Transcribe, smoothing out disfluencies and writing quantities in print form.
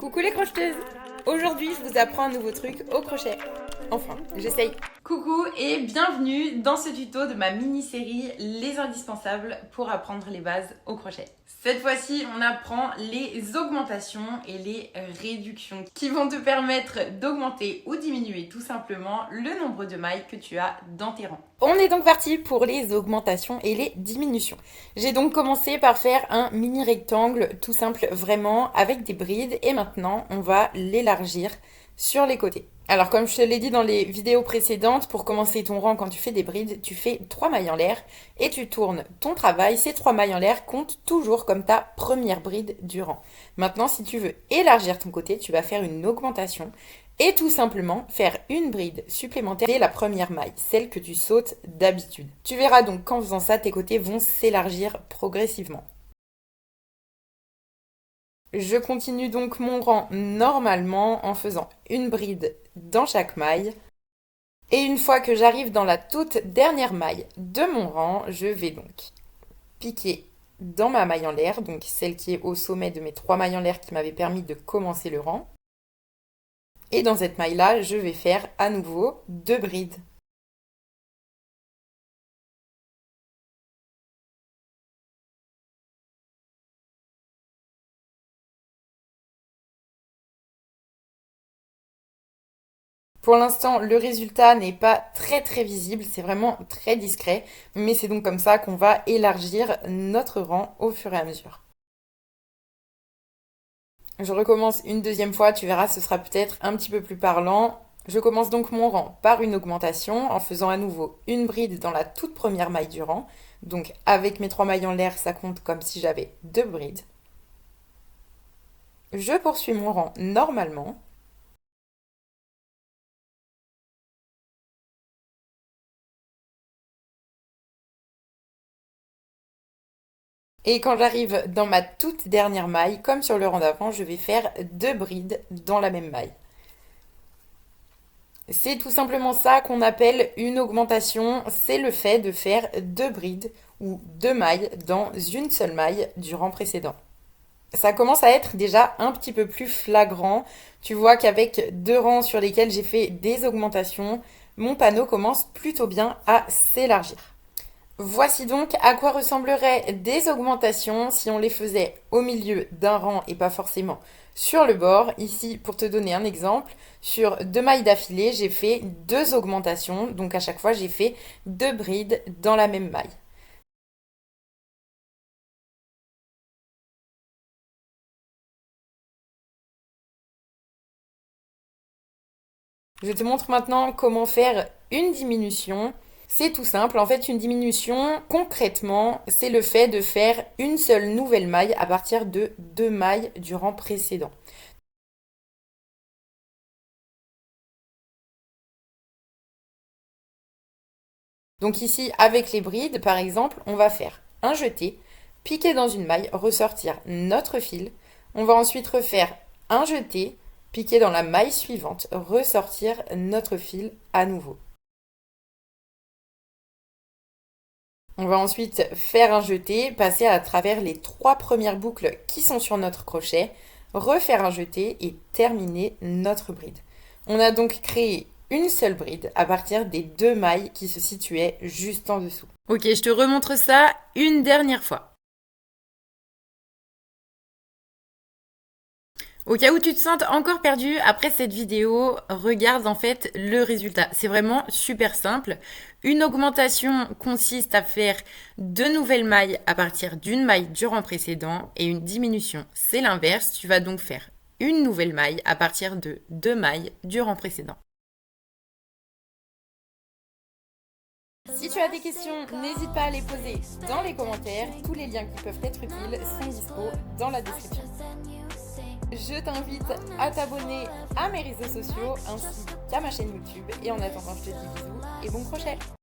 Coucou les crocheteuses! Aujourd'hui, je vous apprends un nouveau truc au crochet. Enfin, j'essaye. Coucou et bienvenue dans ce tuto de ma mini-série Les indispensables pour apprendre les bases au crochet. Cette fois-ci, on apprend les augmentations et les réductions qui vont te permettre d'augmenter ou diminuer tout simplement le nombre de mailles que tu as dans tes rangs. On est donc parti pour les augmentations et les diminutions. J'ai donc commencé par faire un mini rectangle tout simple vraiment avec des brides et maintenant on va l'élargir sur les côtés. Alors comme je te l'ai dit dans les vidéos précédentes, pour commencer ton rang quand tu fais des brides, tu fais 3 mailles en l'air et tu tournes ton travail. Ces 3 mailles en l'air comptent toujours comme ta première bride du rang. Maintenant, si tu veux élargir ton côté, tu vas faire une augmentation et tout simplement faire une bride supplémentaire dès la première maille, celle que tu sautes d'habitude. Tu verras donc qu'en faisant ça, tes côtés vont s'élargir progressivement. Je continue donc mon rang normalement en faisant une bride dans chaque maille. Et une fois que j'arrive dans la toute dernière maille de mon rang, je vais donc piquer dans ma maille en l'air, donc celle qui est au sommet de mes 3 mailles en l'air qui m'avaient permis de commencer le rang. Et dans cette maille-là, je vais faire à nouveau 2 brides. Pour l'instant, le résultat n'est pas très visible, c'est vraiment très discret, mais c'est donc comme ça qu'on va élargir notre rang au fur et à mesure. Je recommence une deuxième fois, tu verras, ce sera peut-être un petit peu plus parlant. Je commence donc mon rang par une augmentation en faisant à nouveau une bride dans la toute première maille du rang. Donc avec mes 3 mailles en l'air, ça compte comme si j'avais 2 brides. Je poursuis mon rang normalement. Et quand j'arrive dans ma toute dernière maille, comme sur le rang d'avant, je vais faire 2 brides dans la même maille. C'est tout simplement ça qu'on appelle une augmentation, c'est le fait de faire 2 brides ou 2 mailles dans une seule maille du rang précédent. Ça commence à être déjà un petit peu plus flagrant. Tu vois qu'avec 2 rangs sur lesquels j'ai fait des augmentations, mon panneau commence plutôt bien à s'élargir. Voici donc à quoi ressembleraient des augmentations si on les faisait au milieu d'un rang et pas forcément sur le bord. Ici, pour te donner un exemple, sur 2 mailles d'affilée, j'ai fait 2 augmentations. Donc à chaque fois, j'ai fait 2 brides dans la même maille. Je te montre maintenant comment faire une diminution. C'est tout simple, en fait une diminution, concrètement, c'est le fait de faire une seule nouvelle maille à partir de 2 mailles du rang précédent. Donc ici, avec les brides, par exemple, on va faire un jeté, piquer dans une maille, ressortir notre fil. On va ensuite refaire un jeté, piquer dans la maille suivante, ressortir notre fil à nouveau. On va ensuite faire un jeté, passer à travers les 3 premières boucles qui sont sur notre crochet, refaire un jeté et terminer notre bride. On a donc créé une seule bride à partir des 2 mailles qui se situaient juste en dessous. Ok, je te remontre ça une dernière fois. Au cas où tu te sentes encore perdu après cette vidéo, regarde en fait le résultat. C'est vraiment super simple. Une augmentation consiste à faire 2 nouvelles mailles à partir d'une maille du rang précédent et une diminution, c'est l'inverse. Tu vas donc faire une nouvelle maille à partir de 2 mailles du rang précédent. Si tu as des questions, n'hésite pas à les poser dans les commentaires. Tous les liens qui peuvent être utiles sont dispo dans la description. Je t'invite à t'abonner à mes réseaux sociaux ainsi qu'à ma chaîne YouTube. Et en attendant, je te dis bisous et bon crochet!